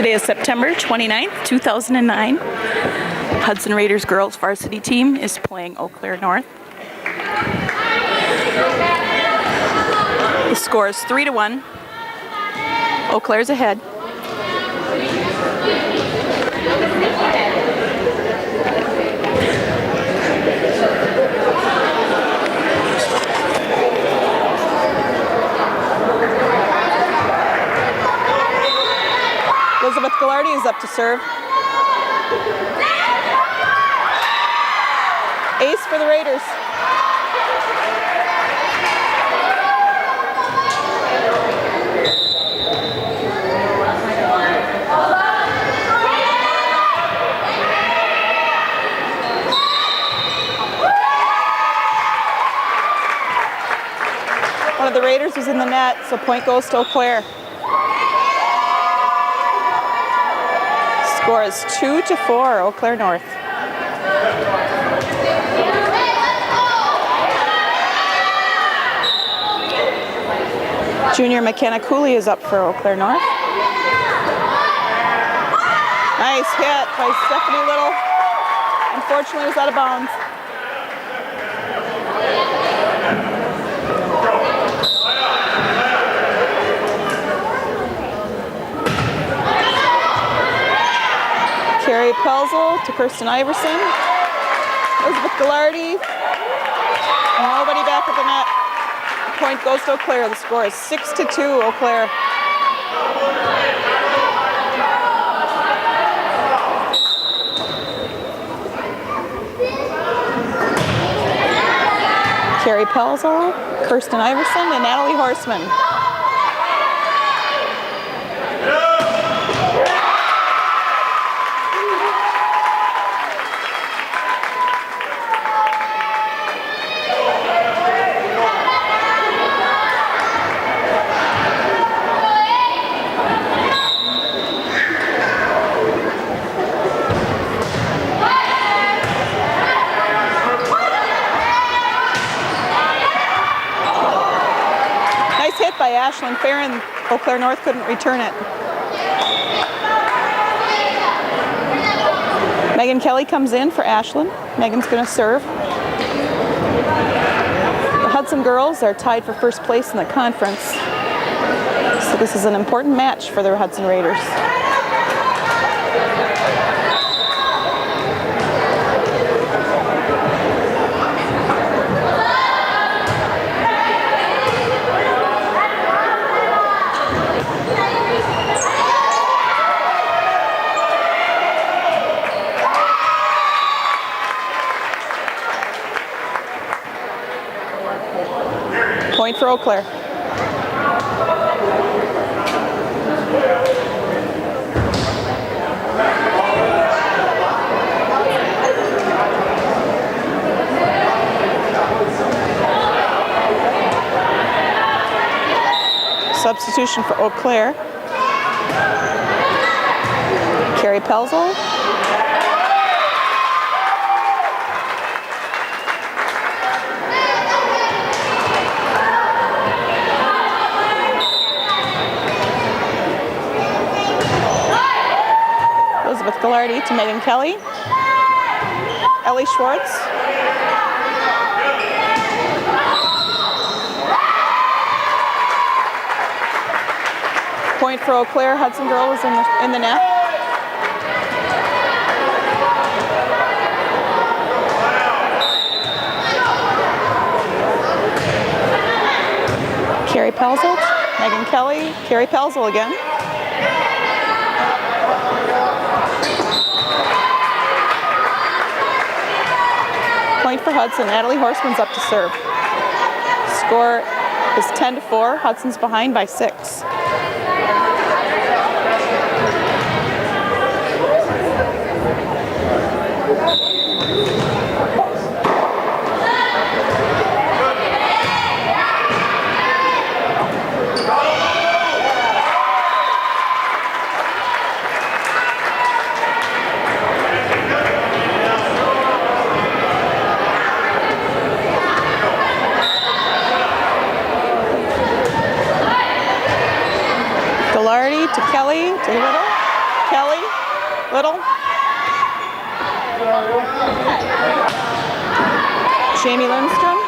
Today is September 29th, 2009. Hudson Raiders girls varsity team is playing Eau Claire North. The score is 3-1. Eau Claire's ahead. Elizabeth Ghilardi is up to serve. Ace for the Raiders. One of the Raiders was in the net, so point goes to Eau Claire. Score is 2-4, Eau Claire North. Junior McKenna Cooley is up for Eau Claire North. Nice hit by Stephanie Little. Unfortunately, it was out of bounds. Carrie Pelzel to Kirsten Iverson. Elizabeth Ghilardi. Nobody back at the net. The point goes to Eau Claire. The score is 6-2, Eau Claire. Carrie Pelzel, Kirsten Iverson, and Natalie Horseman. Hit by Ashlyn Farron. Eau Claire North couldn't return it. Megan Kelly comes in for Ashlyn. Megan's going to serve. The Hudson girls are tied for first place in the conference. So this is an important match for the Hudson Raiders. Point for Eau Claire. Substitution for Eau Claire. Carrie Pelzel. Elizabeth Ghilardi to Megan Kelly. Ellie Schwartz. Point for Eau Claire. Hudson girl is in the net. Carrie Pelzel. Megan Kelly. Carrie Pelzel again. Point for Hudson. Natalie Horseman's up to serve. Score is 10-4. Hudson's behind by 6. Ghilardi to Kelly to Little. Little. Jamie Lindstrom.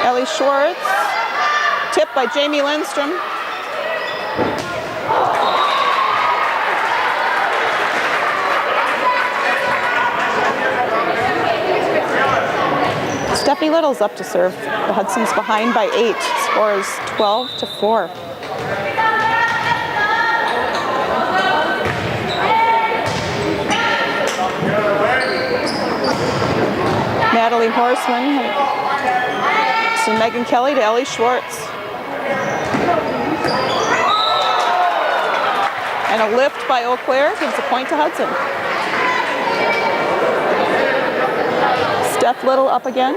Ellie Schwartz. Tip by Jamie Lindstrom. Stephanie Little's up to serve. The Hudson's behind by 8. Score is 12-4. Natalie Horseman to Megan Kelly to Ellie Schwartz. And a lift by Eau Claire gives a point to Hudson. Steph Little up again.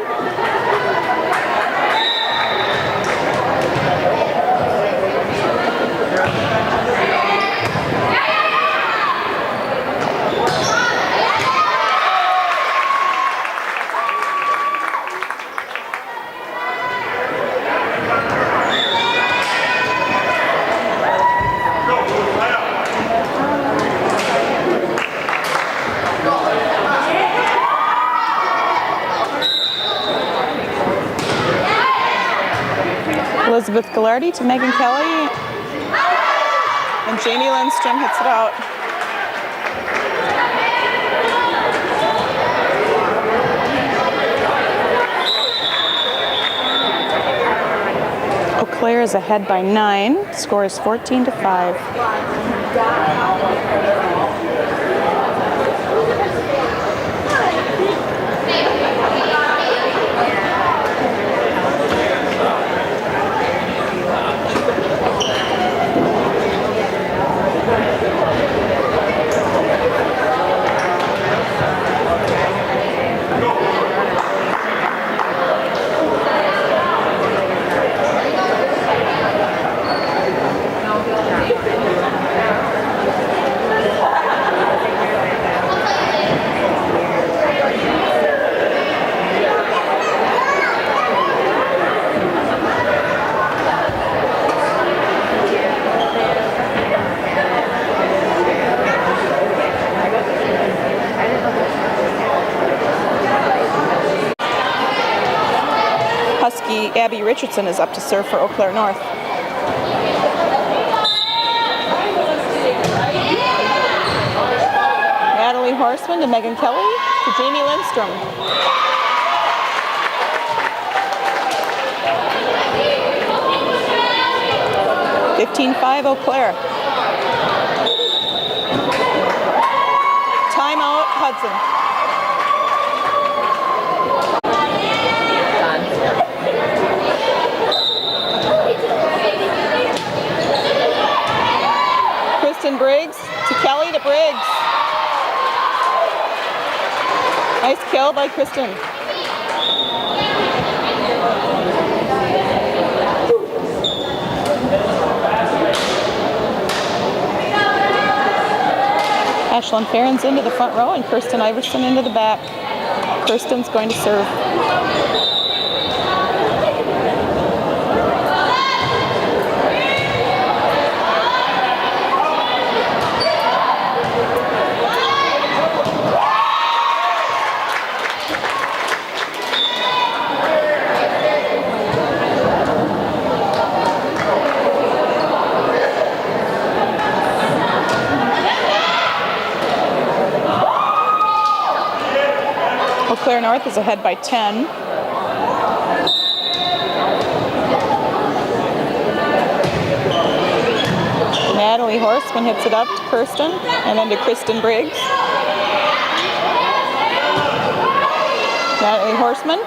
Elizabeth Gillardi to Megan Kelly, and Jamie Lindstrom hits it out. Eau Claire is ahead by 9. Score is 14-5. Abby Richardson is up to serve for Eau Claire North. Natalie Horseman to Megan Kelly to Jamie Lindstrom. (15-5) Eau Claire. Timeout Hudson. Briggs to Kelly to Briggs. Nice kill by Kristen. Ashlyn Farron's into the front row and Kirsten Iverson into the back. Kirsten's going to serve. Claire North is ahead by 10. Natalie Horseman hits it up to Kirsten and then to Kristen Briggs. Natalie Horseman,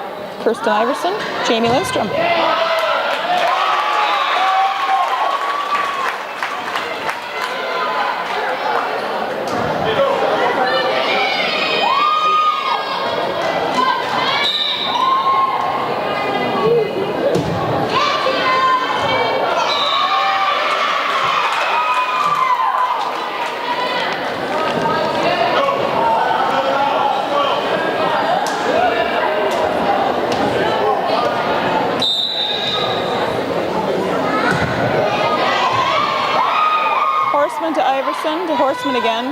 Kirsten Iverson, Jamie Lindstrom. Horseman again.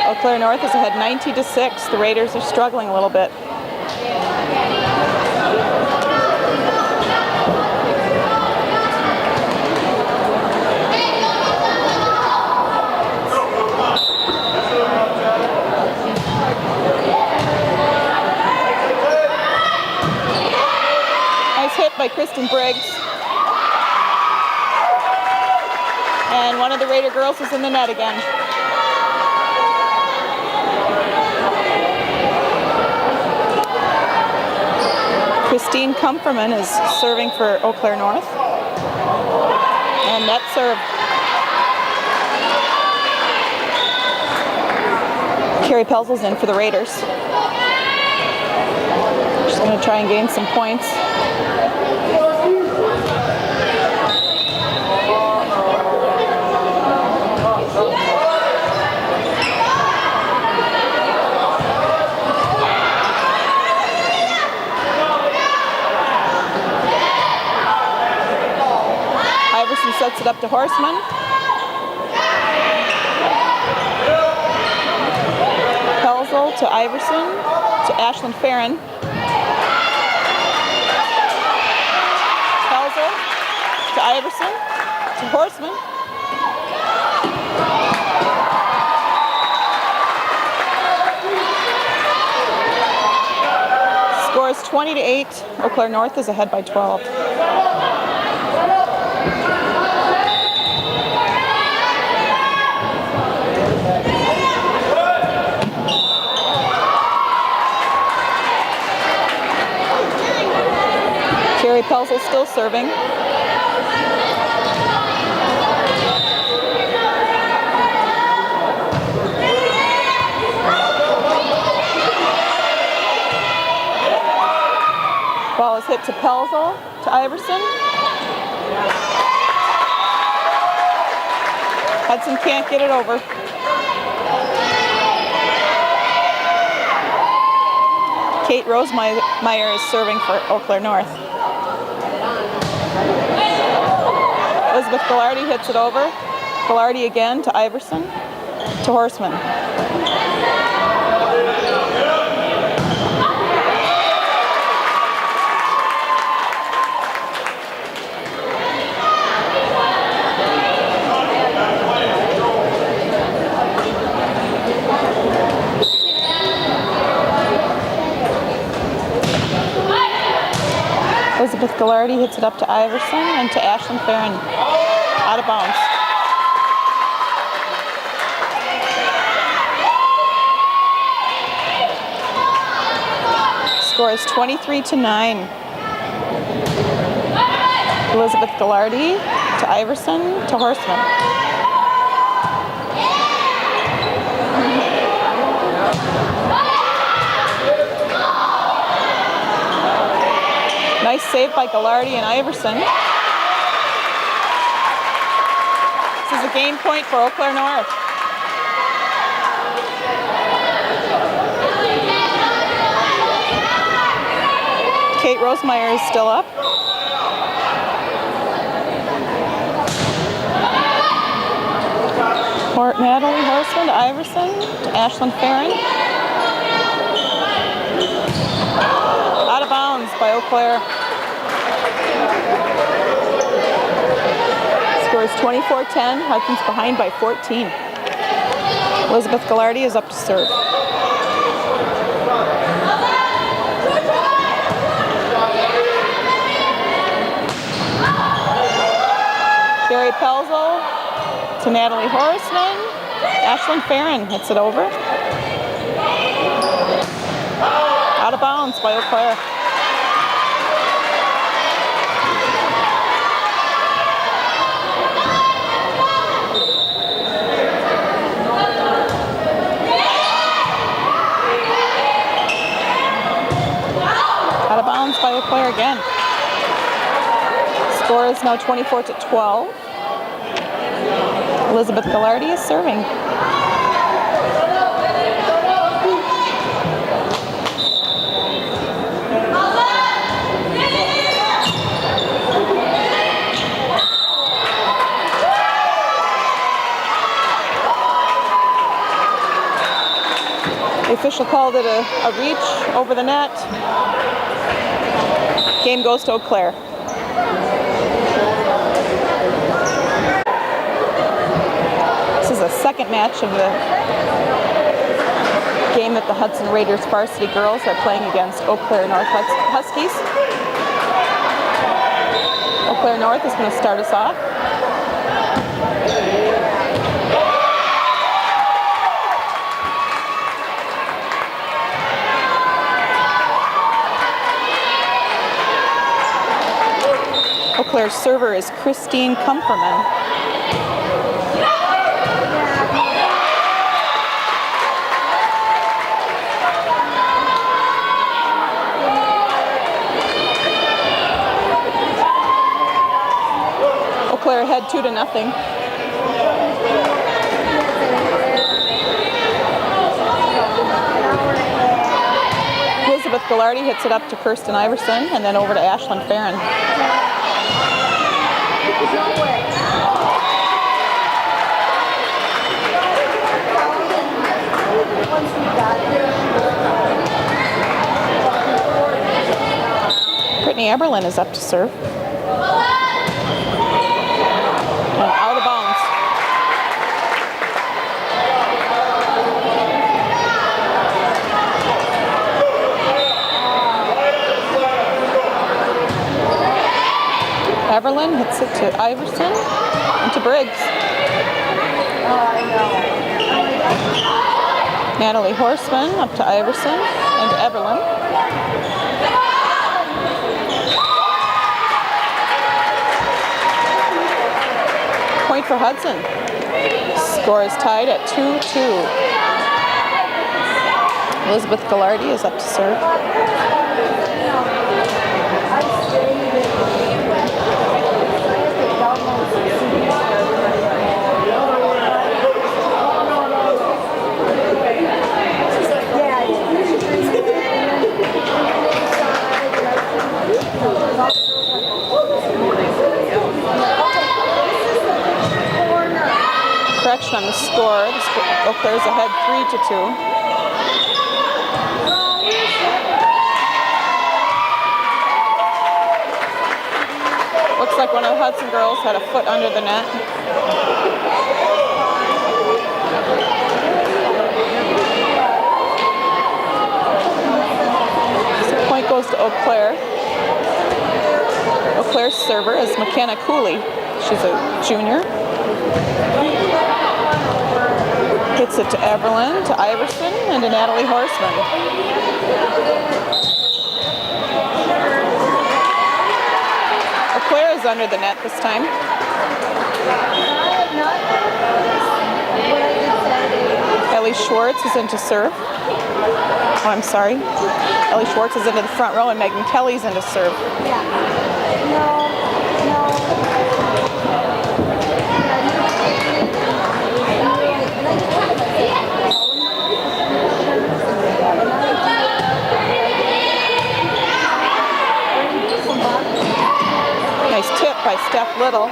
Eau Claire North is ahead 90-6. The Raiders are struggling a little bit. By Kristen Briggs. And one of the Raider girls is in the net again. Christine Kumperman is serving for Eau Claire North. And net serve. Carrie Pelzel's in for the Raiders. She's going to try and gain some points. Iverson sets it up to Horseman. Pelzel to Iverson to Ashlyn Farron. Pelzel to Iverson to Horseman. Score is 20-8. Eau Claire North is ahead by 12. Carrie Pelzel still serving. Ball is hit to Pelzel, to Iverson. Hudson can't get it over. Kate Rosemeyer is serving for Eau Claire North. Elizabeth Gillardy hits it over. Gillardy again to Iverson, to Horseman. Elizabeth Gillardy hits it up to Iverson and to Ashlyn Farron. Out of bounds. Score is 23-9. Elizabeth Gillardy to Iverson to Horseman. Nice save by Gillardy and Iverson. This is a game point for Eau Claire North. Kate Rosemeyer is still up. Natalie Horseman to Iverson to Ashlyn Farron. Out of bounds by Eau Claire. Score is 24-10. Hudson's behind by 14. Elizabeth Gillardy is up to serve. Carrie Pelzel to Natalie Horseman. Ashlyn Farron hits it over. Out of bounds by Eau Claire. Out of bounds by Eau Claire again. Score is now 24-12. Elizabeth Gillardy is serving. The official called it a reach over the net. Game goes to Eau Claire. This is the second match of the game that the Hudson Raiders varsity girls are playing against Eau Claire North Huskies. Eau Claire North is going to start us off. Eau Claire's server is Christine Kumferman. Eau Claire ahead 2-0. Elizabeth Gillardy hits it up to Kirsten Iverson and then over to Ashlyn Farron. Brittany Eberlin is up to serve. And out of bounds. Eberlin hits it to Iverson and to Briggs. Natalie Horseman up to Iverson and to Eberlin. Point for Hudson. Score is tied at 2-2. Elizabeth Gillardy is up to serve. Correction on the score. Eau Claire's ahead 3-2. Looks like one of the Hudson girls had a foot under the net. So point goes to Eau Claire. Eau Claire's server is McKenna Cooley. She's a junior. Hits it to Eberlin, to Iverson, and to Natalie Horseman. Eau Claire is under the net this time. Ellie Schwartz is into serve. Oh, I'm sorry. Ellie Schwartz is into the front row, and Megan Kelly's into serve. Nice tip by Steph Little.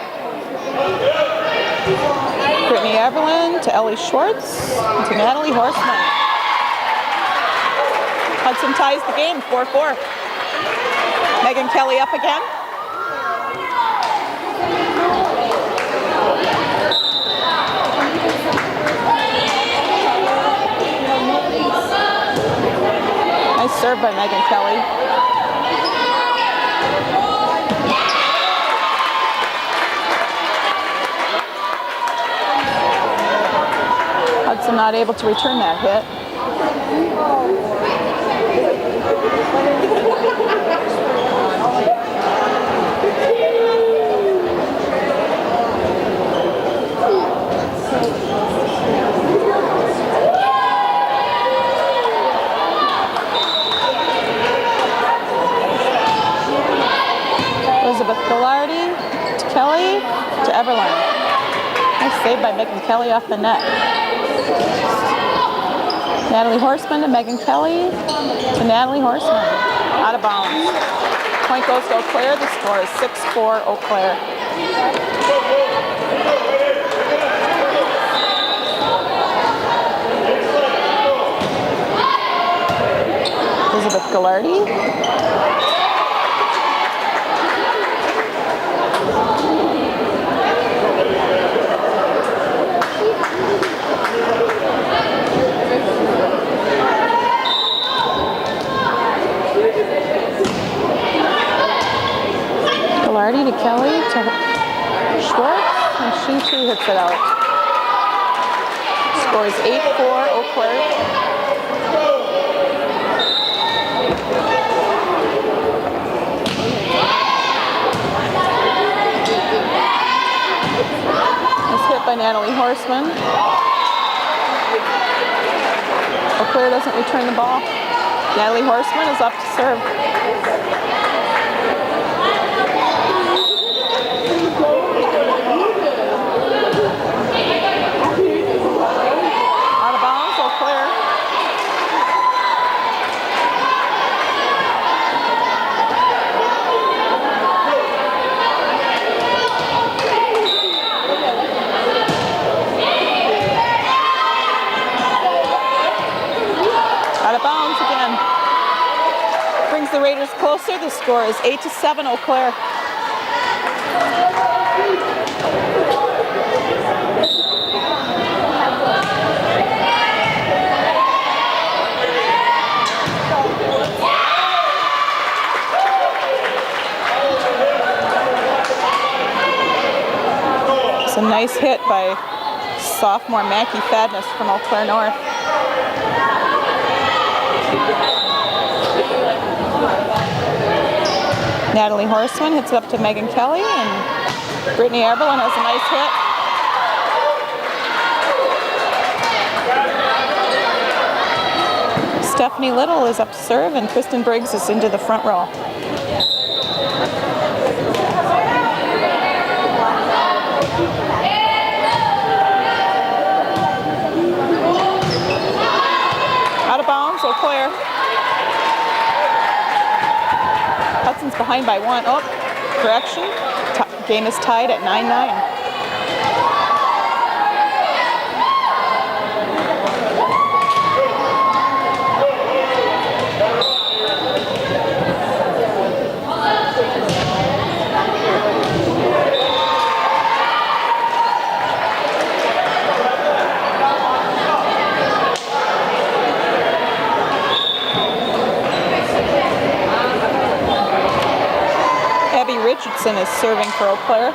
Brittany Eberlin to Ellie Schwartz and to Natalie Horseman. Hudson ties the game 4-4. Megan Kelly up again. Nice serve by Megan Kelly. Hudson not able to return that hit. Elizabeth Gillardy to Kelly to Eberlin. Nice save by Megan Kelly off the net. Natalie Horseman to Megan Kelly to Natalie Horseman. Out of bounds. Point goes to Eau Claire. The score is 6-4 Eau Claire. Ghilardi. Ghilardi to Kelly to Schwartz, and she too hits it out. Score is 8-4 Eau Claire. Nice hit by Natalie Horseman. Eau Claire doesn't return the ball. Natalie Horseman is up to serve. Out of bounds, Eau Claire. Out of bounds again. Brings the Raiders closer. The score is 8-7 Eau Claire. It's a nice hit by sophomore Mackie Fadness from Eau Claire North. Natalie Horseman hits it up to Megan Kelly, and Brittany Eberlin has a nice hit. Stephanie Little is up to serve, and Kristen Briggs is into the front row. Out of bounds, Eau Claire. Hudson's behind by 1. Oh, correction. Game is tied at 9-9. Richardson is serving for Eau Claire.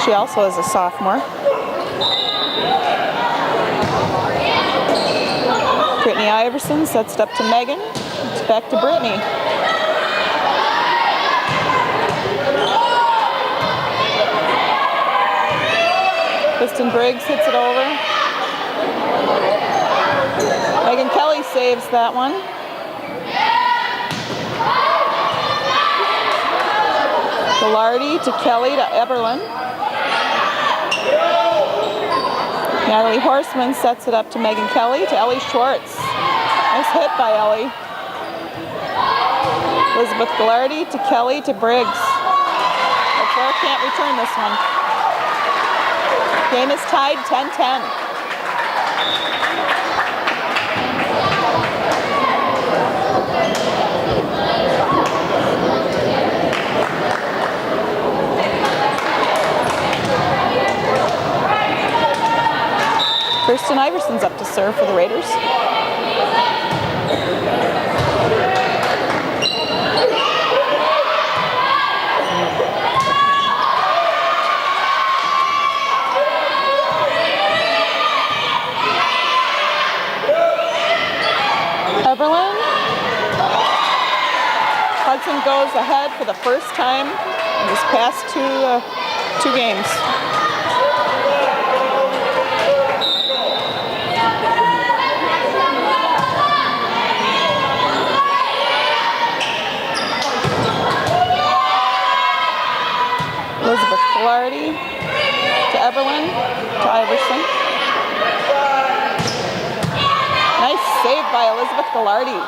She also is a sophomore. Brittany Iverson sets it up to Megan. It's back to Brittany. Kristen Briggs hits it over. Megan Kelly saves that one. Ghilardi to Kelly to Eberlin. Natalie Horseman sets it up to Megan Kelly to Ellie Schwartz. Nice hit by Ellie. Elizabeth Ghilardi to Kelly to Briggs. Eau Claire can't return this one. Game is tied 10-10. Kirsten Iverson's up to serve for the Raiders. Eberlin. Hudson goes ahead for the first time in these past two games. Elizabeth Ghilardi to Eberlin to Iverson. Nice save by Elizabeth Ghilardi.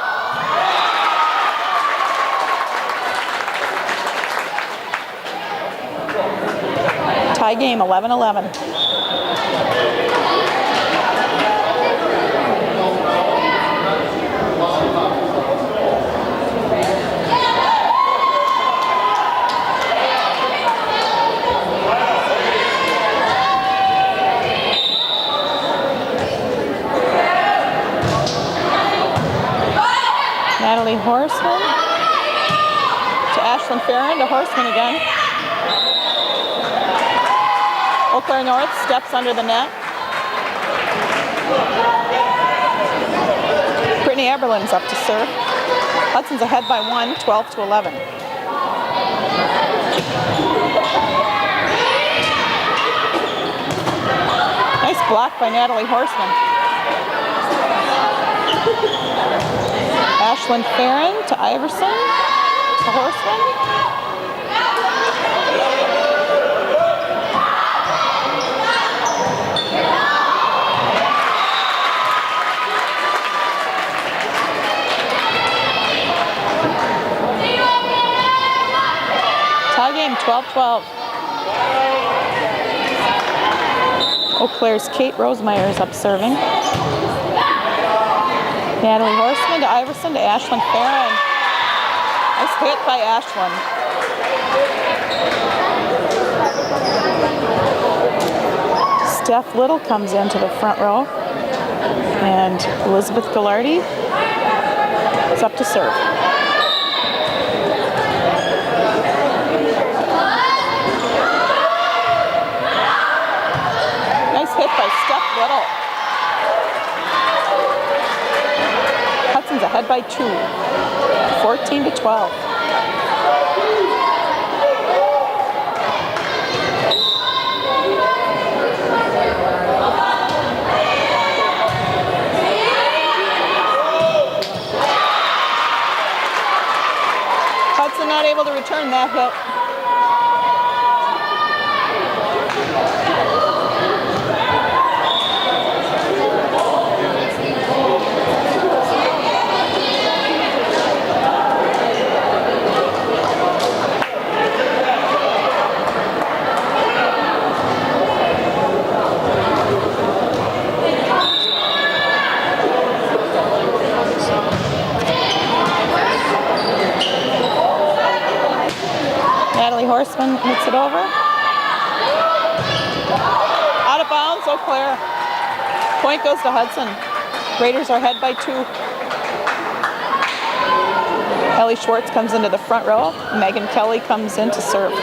Tie game 11-11. Natalie Horseman to Ashlyn Farron to Horseman again. Eau Claire North steps under the net. Brittany Eberlin's up to serve. Hudson's ahead by 1, 12-11. Nice block by Natalie Horseman. Ashlyn Farron to Iverson to Horseman. Tie game 12-12. Eau Claire's Kate Rosemeyer is up serving. Natalie Horseman to Iverson to Ashlyn Farron. Nice hit by Ashlyn. Steph Little comes into the front row. And Elizabeth Gillardy is up to serve. Nice hit by Steph Little. Hudson's ahead by 2, 14-12. Hudson not able to return that hit. Horseman hits it over. Out of bounds, Eau Claire. Point goes to Hudson. Raiders are ahead by 2. Ellie Schwartz comes into the front row. Megan Kelly comes in to serve.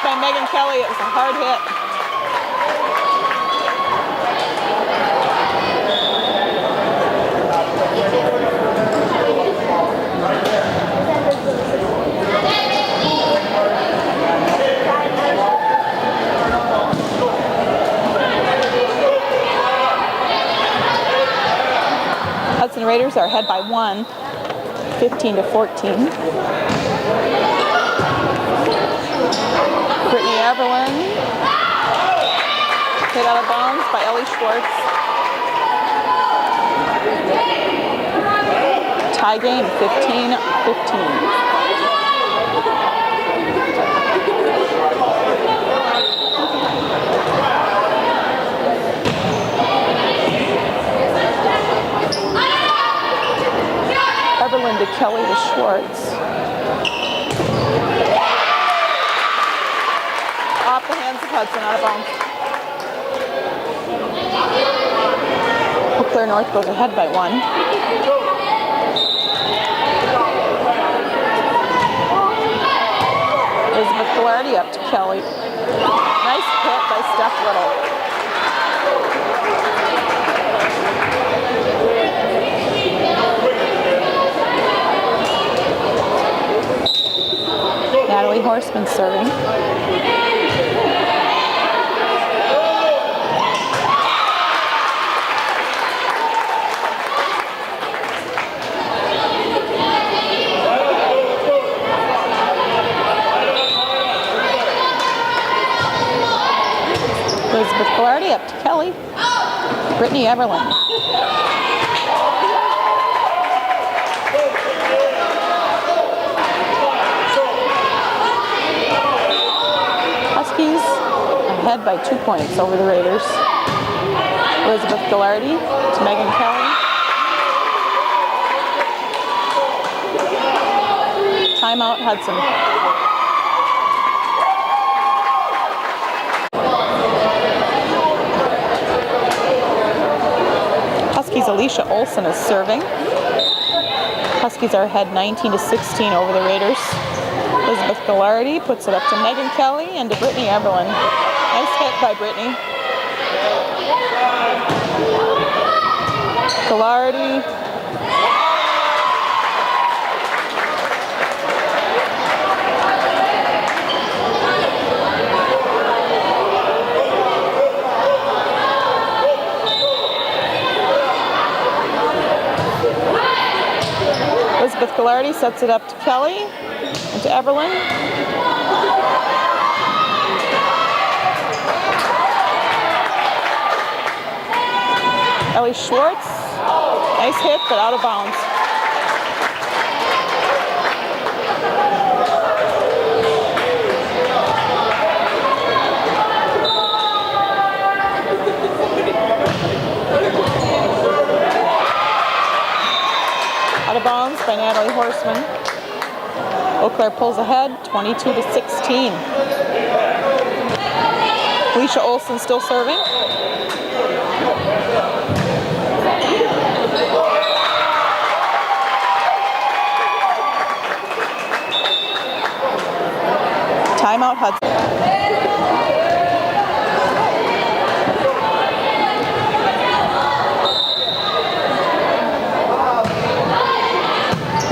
By Megan Kelly, it was a hard hit. Hudson Raiders are ahead by 1, 15-14. Brittany Eberlin, hit out of bounds by Ellie Schwartz. Tie game, 15-15. Eberlin to Kelly to Schwartz. Off the hands of Hudson, out of bounds. Eau Claire North goes ahead by 1. Elizabeth Gillardy up to Kelly. Nice hit by Steph Little. Natalie Horseman serving. Elizabeth Gillardy up to Kelly. Brittany Eberlin. Huskies ahead by 2 points over the Raiders. Elizabeth Gillardy to Megan Kelly. Timeout, Hudson. Huskies' Alicia Olson is serving. Huskies are ahead 19-16 over the Raiders. Elizabeth Gillardy puts it up to Megan Kelly and to Brittany Eberlin. Nice hit by Brittany. Gillardy. Elizabeth Gillardy sets it up to Kelly and to Eberlin. Ellie Schwartz, nice hit, but out of bounds. Out of bounds by Natalie Horseman. Eau Claire pulls ahead, 22-16. Alicia Olson still serving. Timeout, Hudson.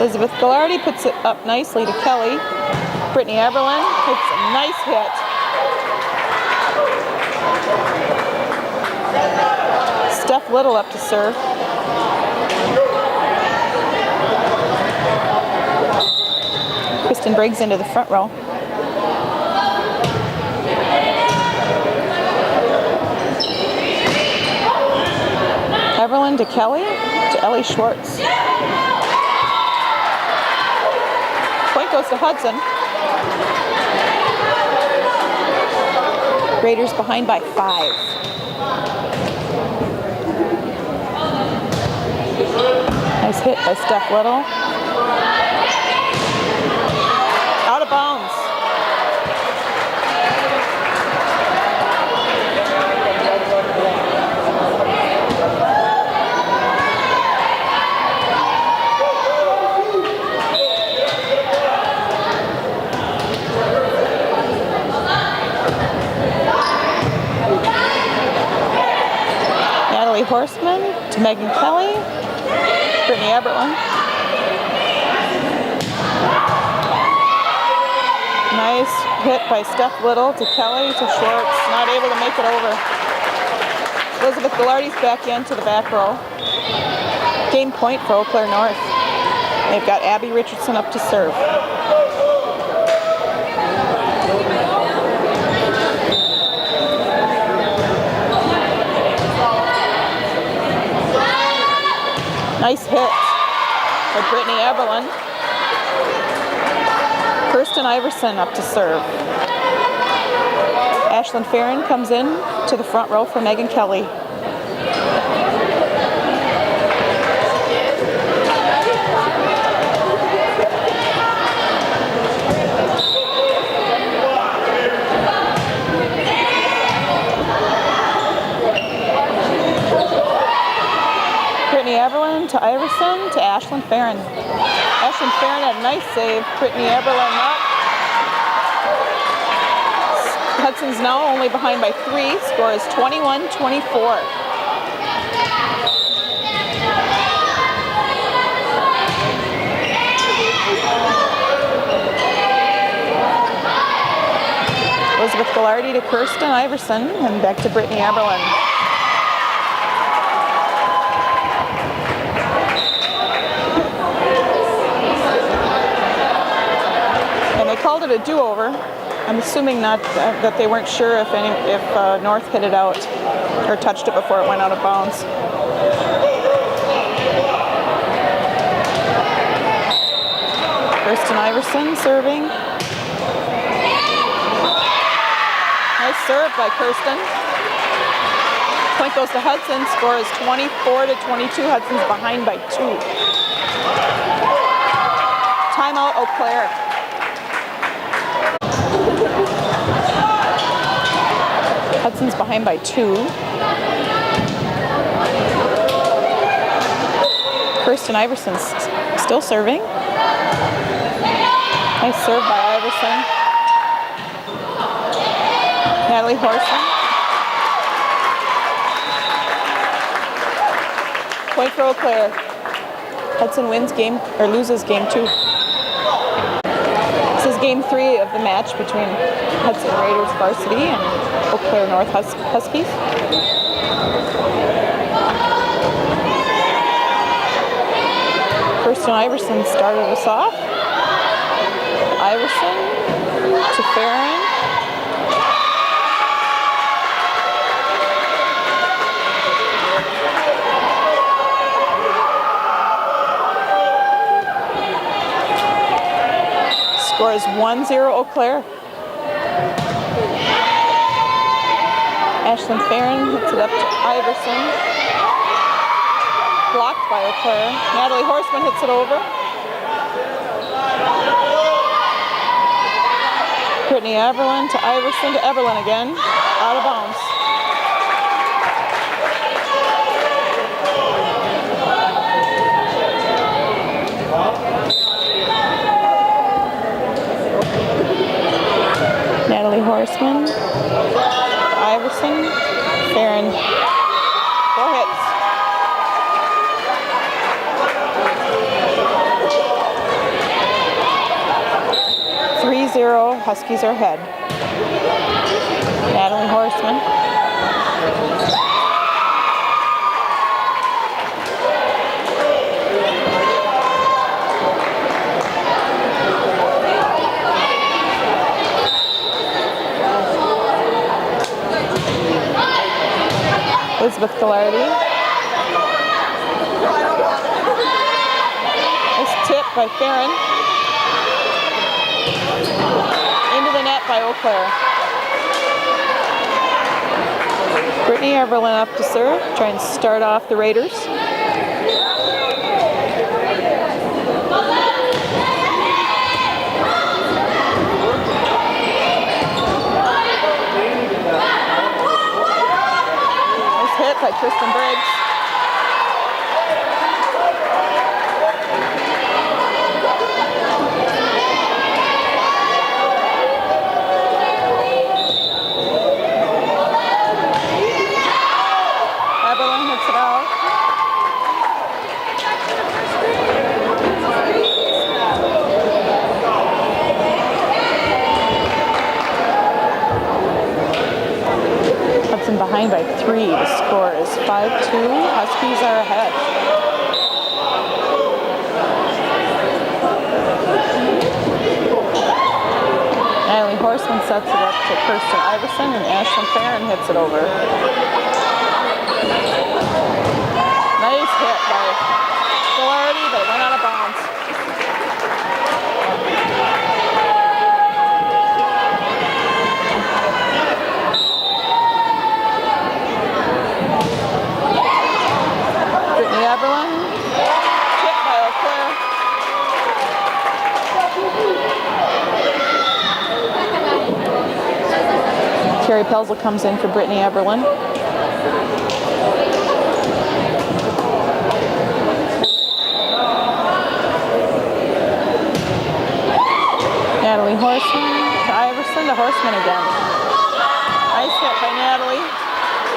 Elizabeth Gillardy puts it up nicely to Kelly. Brittany Eberlin hits a nice hit. Steph Little up to serve. Kristen Briggs into the front row. Eberlin to Kelly to Ellie Schwartz. Point goes to Hudson. Raiders behind by 5. Nice hit by Steph Little. Out of bounds. Natalie Horseman to Megan Kelly. Brittany Eberlin. Nice hit by Steph Little to Kelly to Schwartz. Not able to make it over. Elizabeth Gillardy's back into the back row. Game point for Eau Claire North. They've got Abby Richardson up to serve. Nice hit by Brittany Eberlin. Kirsten Iverson up to serve. Ashlyn Farron comes in to the front row for Megan Kelly. Eberlin to Iverson to Ashlyn Farron. Ashlyn Farron had a nice save. Brittany Eberlin up. Hudson's now only behind by 3. Score is 21-24. Elizabeth Gillardy to Kirsten Iverson and back to Brittany Eberlin. Called it a do-over. I'm assuming not that they weren't sure if North hit it out or touched it before it went out of bounds. Kirsten Iverson serving. Nice serve. serve by Kirsten. Point goes to Hudson. Score is 24-22. Hudson's behind by 2. Timeout, Eau Claire. Hudson's behind by 2. Kirsten Iverson's still serving. Nice serve by Iverson. Natalie Horseman. Point for Eau Claire. Hudson wins game, or loses game 2. This is game 3 of the match between Hudson Raiders varsity and Eau Claire North Huskies. Kirsten Iverson started us off. Iverson to Farron. Score is 1-0 Eau Claire. Ashlyn Farron hits it up to Iverson. Blocked by Eau Claire. Natalie Horseman hits it over. Brittany Everlin to Iverson to Everlin again. Out of bounds. Natalie Horseman, Iverson, Farron. 4 hits. Huskies are ahead. Natalie Horseman. Elizabeth Gillardy. Nice tip by Farron. Into the net by Eau Claire. Brittany Everlin up to serve, try and start off the Raiders. Nice hit by Kristen Briggs. Behind by 3. The score is 5-2. Huskies are ahead. Natalie Horseman sets it up to Kirsten Iverson, and Ashlyn Farron hits it over. Nice hit by Gillardy, but it went out of bounds. Everlin, tipped by Eau Claire. Terry Pelzel comes in for Brittany Everlin. Natalie Horseman to Iverson to Horseman again. Nice hit by Natalie.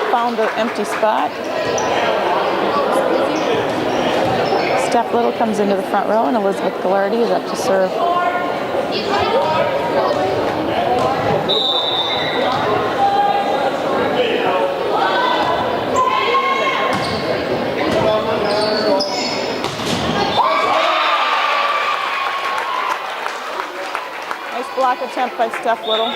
Found the empty spot. Steph Little comes into the front row, and Elizabeth Gillardy is up to serve. Nice block attempt by Steph Little.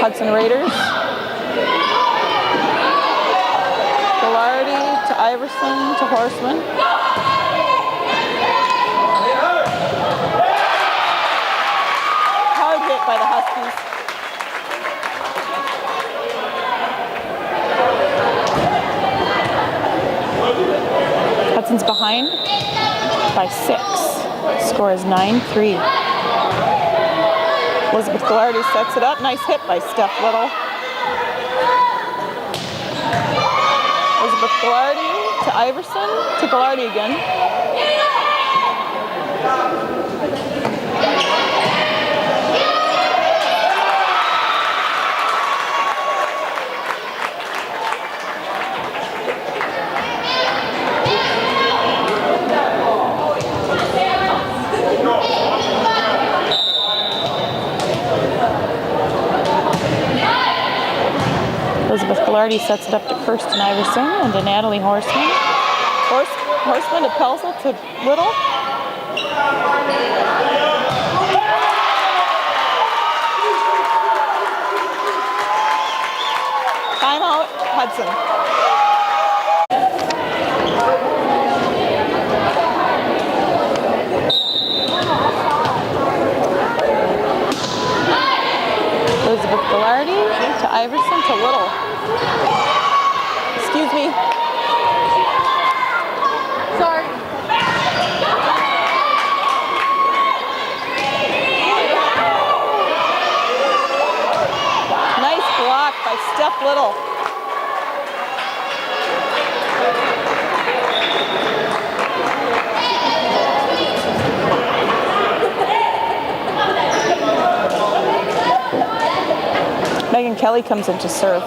Hudson Raiders. Velarde to Iverson to Horseman. Hard hit by the Huskies. Hudson's behind by 6. Score is 9-3. Elizabeth Velarde sets it up. Nice hit by Steph Little. Elizabeth Velarde to Iverson to Velarde again. Elizabeth Velarde sets it up to Kirsten Iverson and to Natalie Horseman. Horseman to Pelzel to Little. Timeout, Hudson. Elizabeth Velarde to Iverson to Little. Excuse me. Sorry. Nice block by Steph Little. Megan Kelly comes in to serve.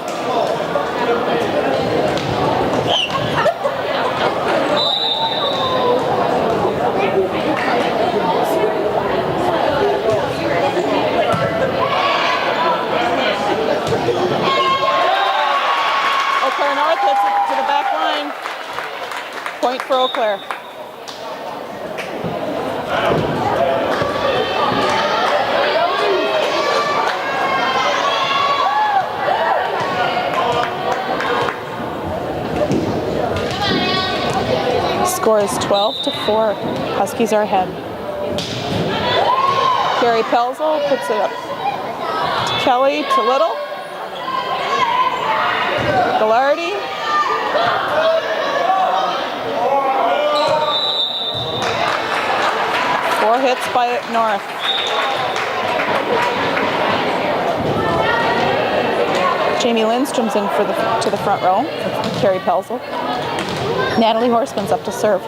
Eau Claire North hits it to the back line. Point for Eau Claire. Score is 12-4. Huskies are ahead. Carrie Pelzel puts it up to Kelly to Little. Velarde. Four hits by North. Jamie Lindstrom's in for to the front row. Carrie Pelzel. Natalie Horseman's up to serve.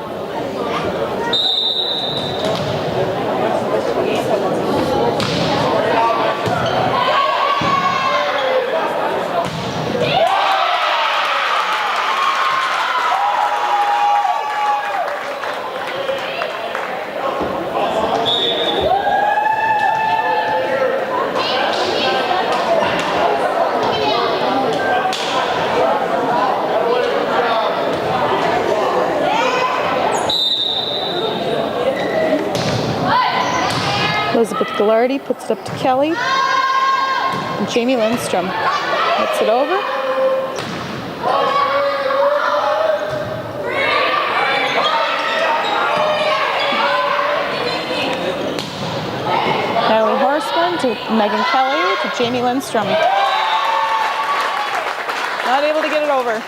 Elizabeth Velarde puts it up to Kelly. And Jamie Lindstrom hits it over. Natalie Horseman to Megan Kelly to Jamie Lindstrom. Not able to get it over.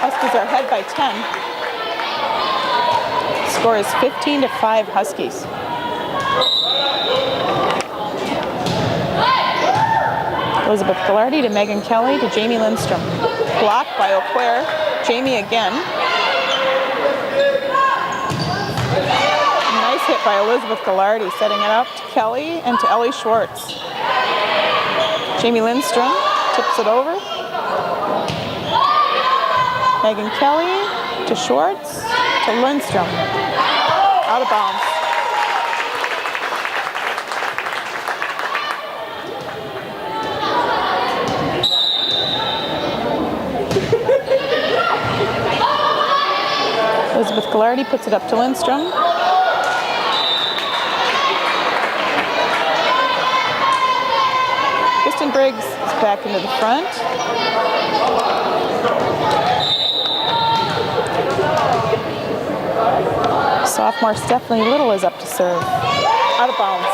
Huskies are ahead by 10. Score is 15-5 Huskies. Elizabeth Velarde to Megan Kelly to Jamie Lindstrom. Blocked by Eau Claire. Jamie again. Nice hit by Elizabeth Velarde, setting it up to Kelly and to Ellie Schwartz. Jamie Lindstrom tips it over. Megan Kelly to Schwartz to Lindstrom. Out of bounds. Ghilardi puts it up to Lindstrom. Kristen Briggs is back into the front. Sophomore Stephanie Little is up to serve. Out of bounds.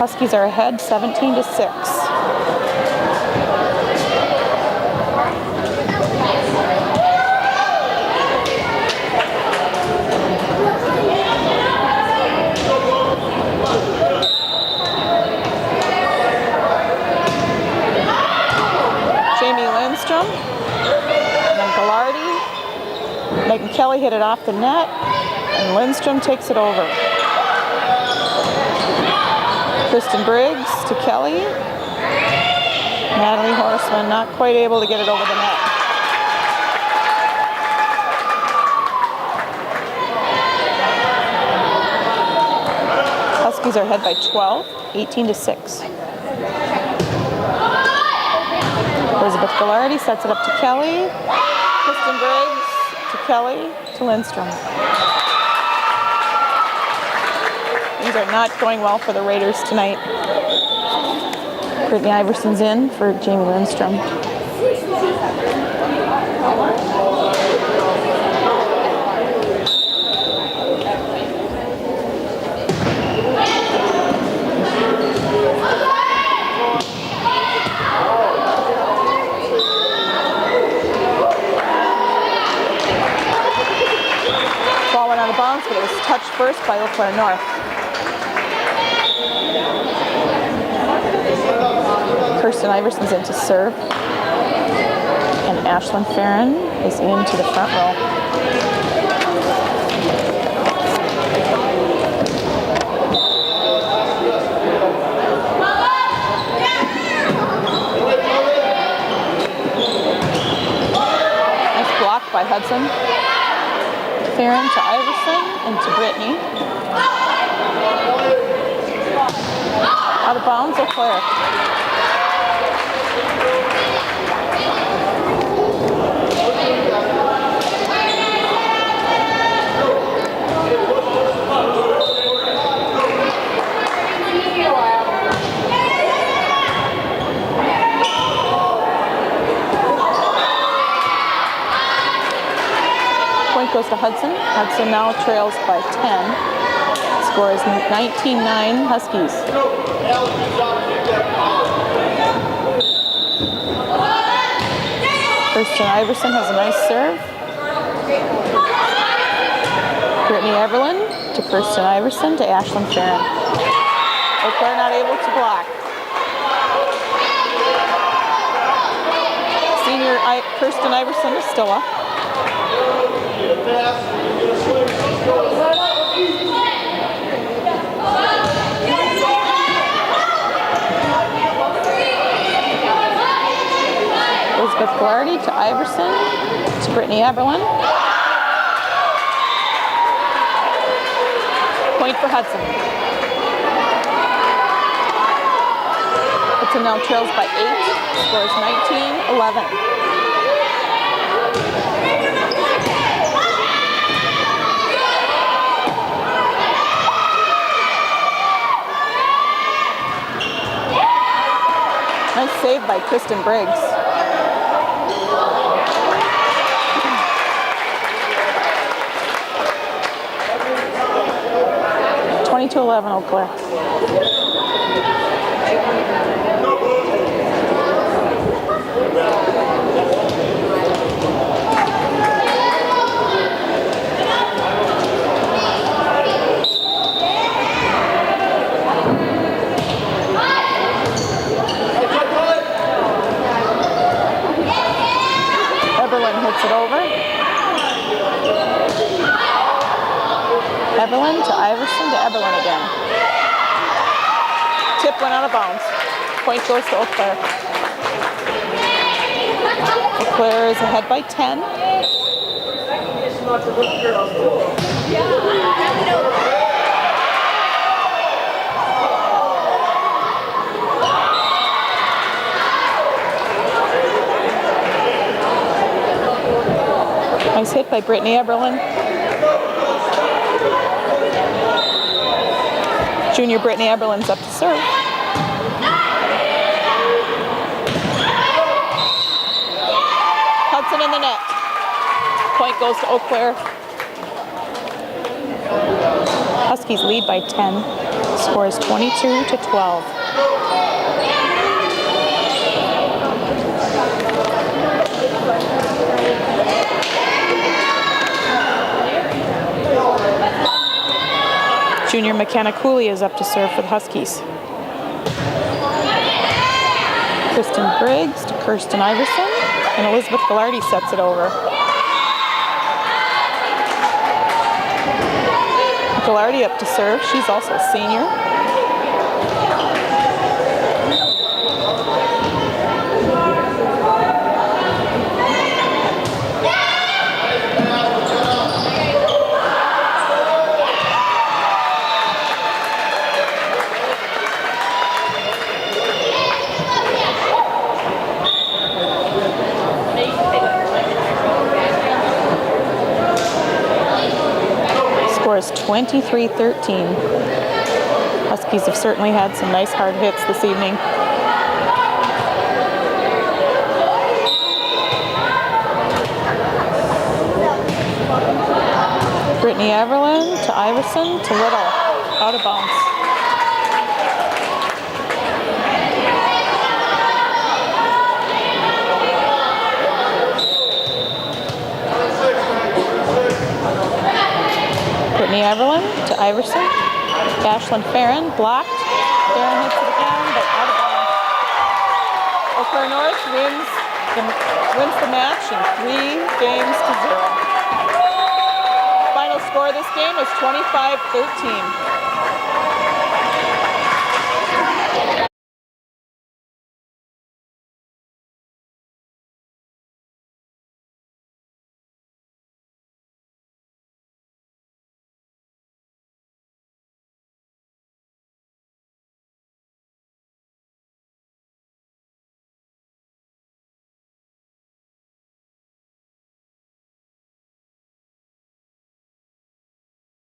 Huskies are ahead 17-6. Lindstrom, and then Ghilardi. Megan Kelly hit it off the net, and Lindstrom takes it over. Kristen Briggs to Kelly. Natalie Horseman not quite able to get it over the net. Huskies are ahead by 12, 18-6. Elizabeth Ghilardi sets it up to Kelly. Kristen Briggs to Kelly to Lindstrom. Things are not going well for the Raiders tonight. Brittany Iverson's in for Jamie Lindstrom. Out of bounds, but it was touched first by Eau Claire North. Kirsten Iverson's in to serve, and Ashlyn Farron is into the front row. Nice block by Hudson. Farron to Iverson and to Brittany. Out of bounds, Eau Claire. Goes to Hudson. Hudson now trails by 10. Score is 19-9 Huskies. Kirsten Iverson has a nice serve. Brittany Everlin to Kirsten Iverson to Ashlyn Farron. Eau Claire not able to block. Senior Kirsten Iverson is still up. Elizabeth Ghilardi to Iverson to Brittany Eberlin. Point for Hudson. Hudson now trails by 8. Scores 19-11. Nice save by Kristen Briggs. To 11, Eau Claire. Eberlin hits it over. Eberlin to Iverson to Eberlin again. Tip went out of bounds. Point goes to Eau Claire. Eau Claire is ahead by 10. by Brittany Eberlin. Junior Brittany Eberlin's up to serve. Hudson in the net. Point goes to Eau Claire. Huskies lead by 10. Score is 22-12. Junior McKenna Cooley is up to serve for the Huskies. Kristen Briggs to Kirsten Iverson, and Elizabeth Gallardi sets it over. Gallardi up to serve. She's also a senior. Score is 23-13. Huskies have certainly had some nice hard hits this evening. Brittany Everlin to Iverson to Little. Out of bounds. Brittany Everlin to Iverson. Ashlyn Farron blocked. Farron hits it again, but out of bounds. Eau Claire North wins the match in 3-0. Final score of this game is 25-13.